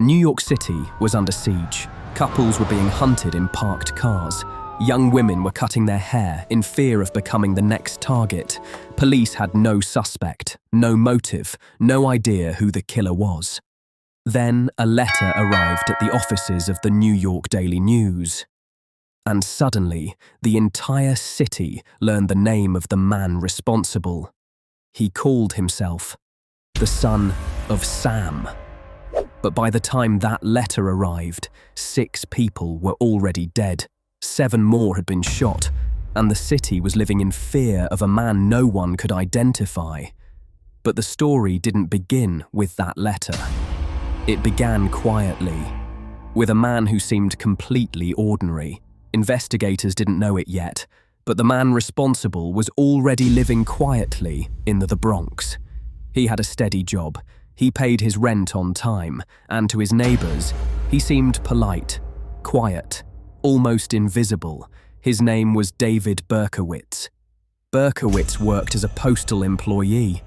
New York City was under siege. Couples were being hunted in parked cars. Young women were cutting their hair in fear of becoming the next target. Police had no suspect, no motive, no idea who the killer was. Then a letter arrived at the offices of the New York Daily News. And suddenly, the entire city learned the name of the man responsible. He called himself the Son of Sam. But by the time that letter arrived, 6 people were already dead, 7 more had been shot, and the city was living in fear of a man no one could identify. But the story didn't begin with that letter. It began quietly, with a man who seemed completely ordinary. Investigators didn't know it yet, but the man responsible was already living quietly in the Bronx. He had a steady job. He paid his rent on time, and to his neighbors, he seemed polite, quiet, almost invisible. His name was David Berkowitz. Berkowitz worked as a postal employee.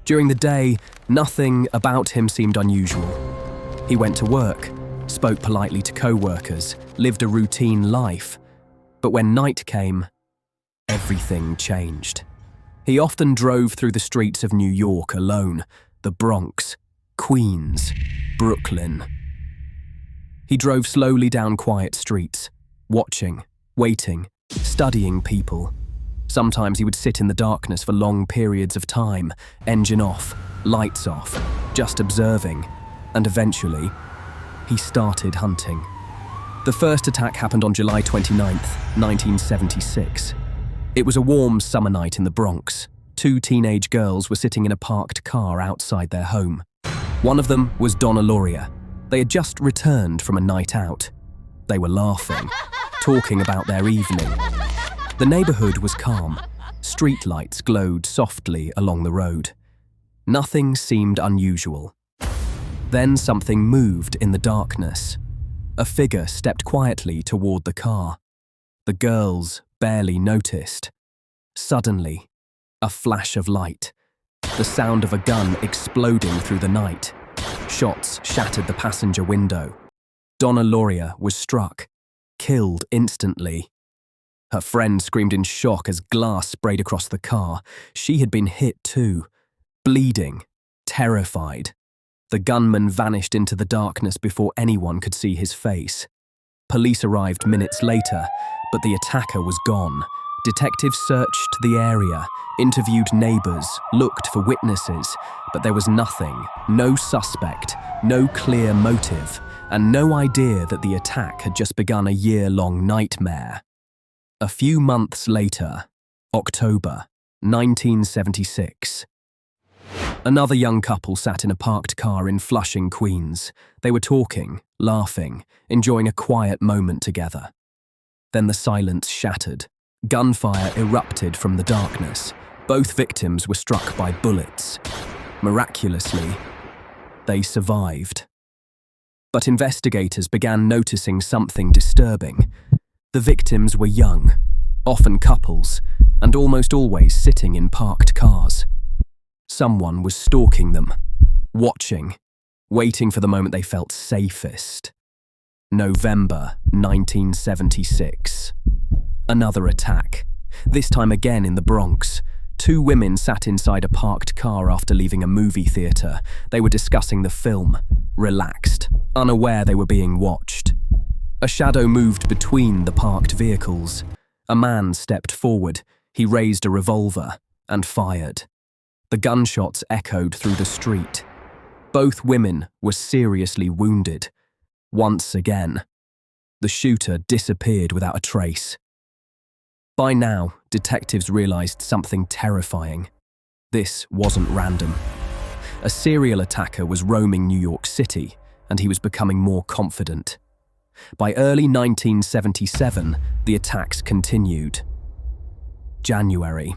During the day, nothing about him seemed unusual. He went to work, spoke politely to co-workers, lived a routine life. But when night came, everything changed. He often drove through the streets of New York alone, the Bronx, Queens, Brooklyn. He drove slowly down quiet streets, watching, waiting, studying people. Sometimes he would sit in the darkness for long periods of time, engine off, lights off, just observing, and eventually, he started hunting. The first attack happened on July 29, 1976. It was a warm summer night in the Bronx. 2 teenage girls were sitting in a parked car outside their home. One of them was Donna Lauria. They had just returned from a night out. They were laughing, talking about their evening. The neighborhood was calm. Streetlights glowed softly along the road. Nothing seemed unusual. Then something moved in the darkness. A figure stepped quietly toward the car. The girls barely noticed. Suddenly, a flash of light. The sound of a gun exploding through the night. Shots shattered the passenger window. Donna Lauria was struck, killed instantly. Her friend screamed in shock as glass sprayed across the car. She had been hit too, bleeding, terrified. The gunman vanished into the darkness before anyone could see his face. Police arrived minutes later, but the attacker was gone. Detectives searched the area, interviewed neighbors, looked for witnesses, but there was nothing, no suspect, no clear motive, and no idea that the attack had just begun a year-long nightmare. A few months later, October 1976. Another young couple sat in a parked car in Flushing, Queens. They were talking, laughing, enjoying a quiet moment together. Then the silence shattered. Gunfire erupted from the darkness. Both victims were struck by bullets. Miraculously, they survived. But investigators began noticing something disturbing. The victims were young, often couples, and almost always sitting in parked cars. Someone was stalking them, watching, waiting for the moment they felt safest. November 1976. Another attack, this time again in the Bronx. 2 women sat inside a parked car after leaving a movie theater. They were discussing the film, relaxed, unaware they were being watched. A shadow moved between the parked vehicles. A man stepped forward. He raised a revolver and fired. The gunshots echoed through the street. Both women were seriously wounded. Once again, the shooter disappeared without a trace. By now, detectives realized something terrifying. This wasn't random. A serial attacker was roaming New York City, and he was becoming more confident. By early 1977, the attacks continued. January.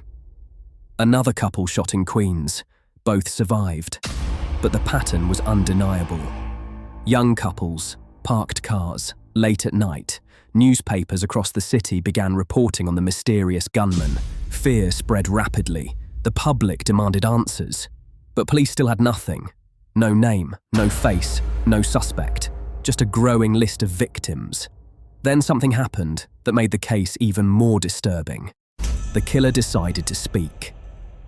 Another couple shot in Queens. Both survived, but the pattern was undeniable. Young couples, parked cars, late at night. Newspapers across the city began reporting on the mysterious gunman. Fear spread rapidly. The public demanded answers, but police still had nothing. No name, no face, no suspect, just a growing list of victims. Then something happened that made the case even more disturbing. The killer decided to speak.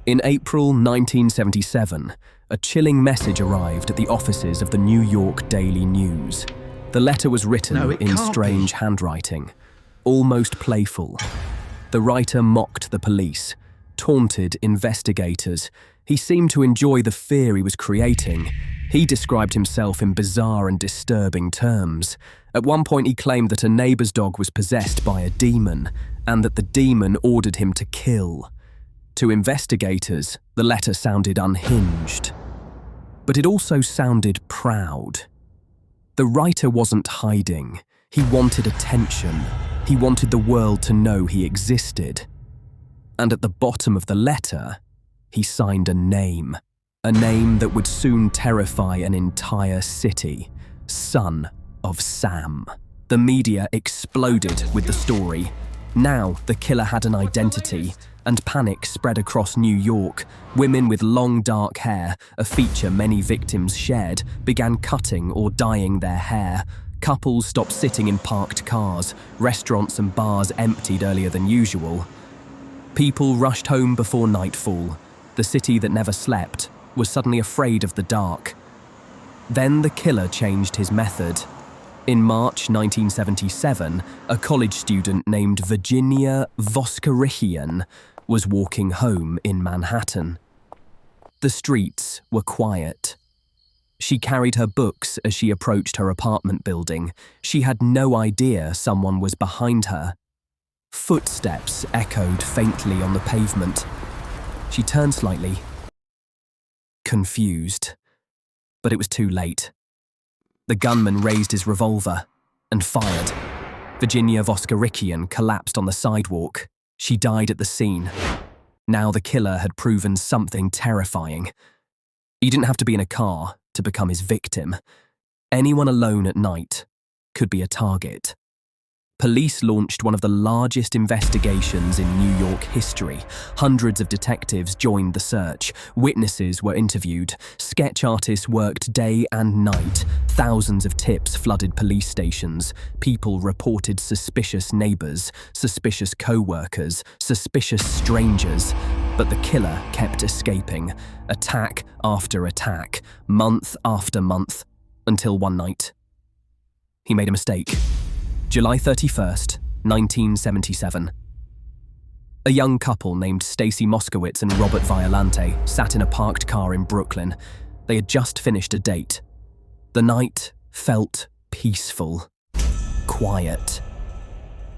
In April 1977, a chilling message arrived at the offices of the New York Daily News. The letter was written in strange handwriting, almost playful. The writer mocked the police, taunted investigators. He seemed to enjoy the fear he was creating. He described himself in bizarre and disturbing terms. At one point, he claimed that a neighbor's dog was possessed by a demon, and that the demon ordered him to kill. To investigators, the letter sounded unhinged. But it also sounded proud. The writer wasn't hiding. He wanted attention. He wanted the world to know he existed. And at the bottom of the letter, he signed a name that would soon terrify an entire city: Son of Sam. The media exploded with the story. Now the killer had an identity, and panic spread across New York. Women with long dark hair, a feature many victims shared, began cutting or dyeing their hair. Couples stopped sitting in parked cars. Restaurants and bars emptied earlier than usual. People rushed home before nightfall. The city that never slept was suddenly afraid of the dark. Then the killer changed his method. In March 1977, a college student named Virginia Voskerichian was walking home in Manhattan. The streets were quiet. She carried her books as she approached her apartment building. She had no idea someone was behind her. Footsteps echoed faintly on the pavement. She turned slightly, confused, but it was too late. The gunman raised his revolver and fired. Virginia Voskerichian collapsed on the sidewalk. She died at the scene. Now the killer had proven something terrifying. He didn't have to be in a car to become his victim. Anyone alone at night could be a target. Police launched one of the largest investigations in New York history. Hundreds of detectives joined the search. Witnesses were interviewed. Sketch artists worked day and night. Thousands of tips flooded police stations. People reported suspicious neighbors, suspicious co-workers, suspicious strangers. But the killer kept escaping. Attack after attack, month after month, until one night. He made a mistake. July 31st, 1977. A young couple named Stacy Moskowitz and Robert Violante sat in a parked car in Brooklyn. They had just finished a date. The night felt peaceful, quiet.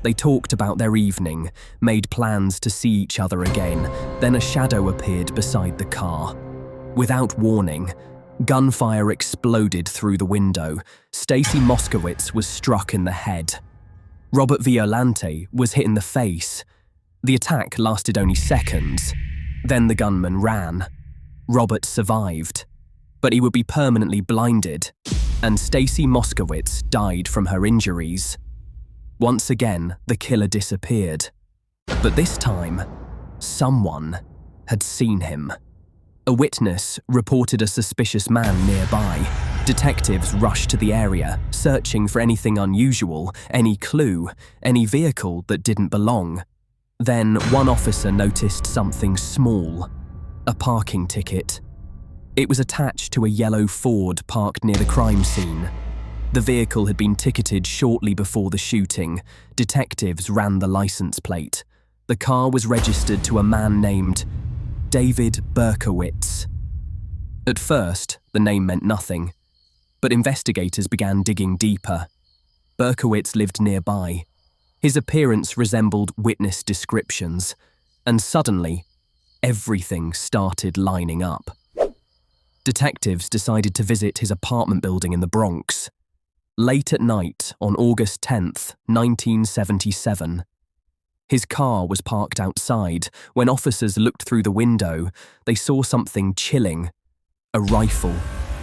They talked about their evening, made plans to see each other again. Then a shadow appeared beside the car. Without warning, gunfire exploded through the window. Stacy Moskowitz was struck in the head. Robert Violante was hit in the face. The attack lasted only seconds. Then the gunman ran. Robert survived, but he would be permanently blinded, and Stacy Moskowitz died from her injuries. Once again, the killer disappeared. But this time, someone had seen him. A witness reported a suspicious man nearby. Detectives rushed to the area, searching for anything unusual, any clue, any vehicle that didn't belong. Then one officer noticed something small, a parking ticket. It was attached to a yellow Ford parked near the crime scene. The vehicle had been ticketed shortly before the shooting. Detectives ran the license plate. The car was registered to a man named David Berkowitz. At first, the name meant nothing, but investigators began digging deeper. Berkowitz lived nearby. His appearance resembled witness descriptions, and suddenly, everything started lining up. Detectives decided to visit his apartment building in the Bronx. Late at night on August 10th, 1977, his car was parked outside. When officers looked through the window, they saw something chilling. A rifle,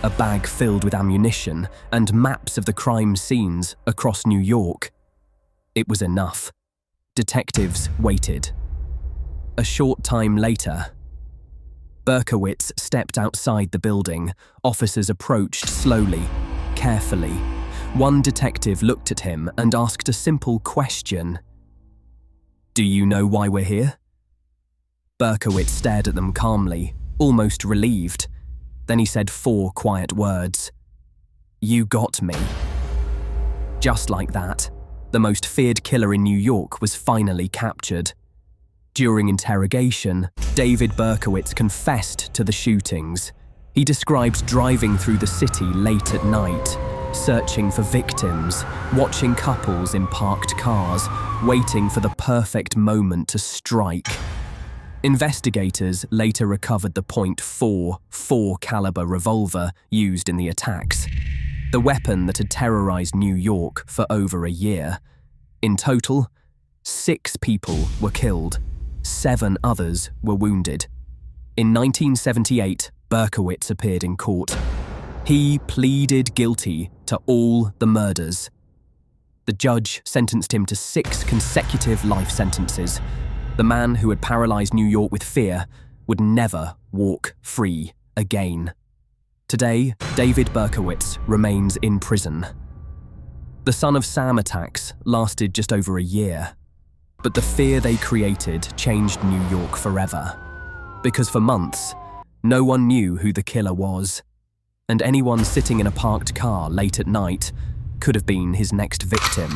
a bag filled with ammunition, and maps of the crime scenes across New York. It was enough. Detectives waited. A short time later, Berkowitz stepped outside the building. Officers approached slowly, carefully. One detective looked at him and asked a simple question. "Do you know why we're here?" Berkowitz stared at them calmly, almost relieved. Then he said 4 quiet words. "You got me." Just like that, the most feared killer in New York was finally captured. During interrogation, David Berkowitz confessed to the shootings. He described driving through the city late at night, searching for victims, watching couples in parked cars, waiting for the perfect moment to strike. Investigators later recovered the .44 caliber revolver used in the attacks, the weapon that had terrorized New York for over a year. In total, 6 people were killed. 7 others were wounded. In 1978, Berkowitz appeared in court. He pleaded guilty to all the murders. The judge sentenced him to 6 consecutive life sentences. The man who had paralyzed New York with fear would never walk free again. Today, David Berkowitz remains in prison. The Son of Sam attacks lasted just over a year. But the fear they created changed New York forever. Because for months, no one knew who the killer was. And anyone sitting in a parked car late at night could have been his next victim.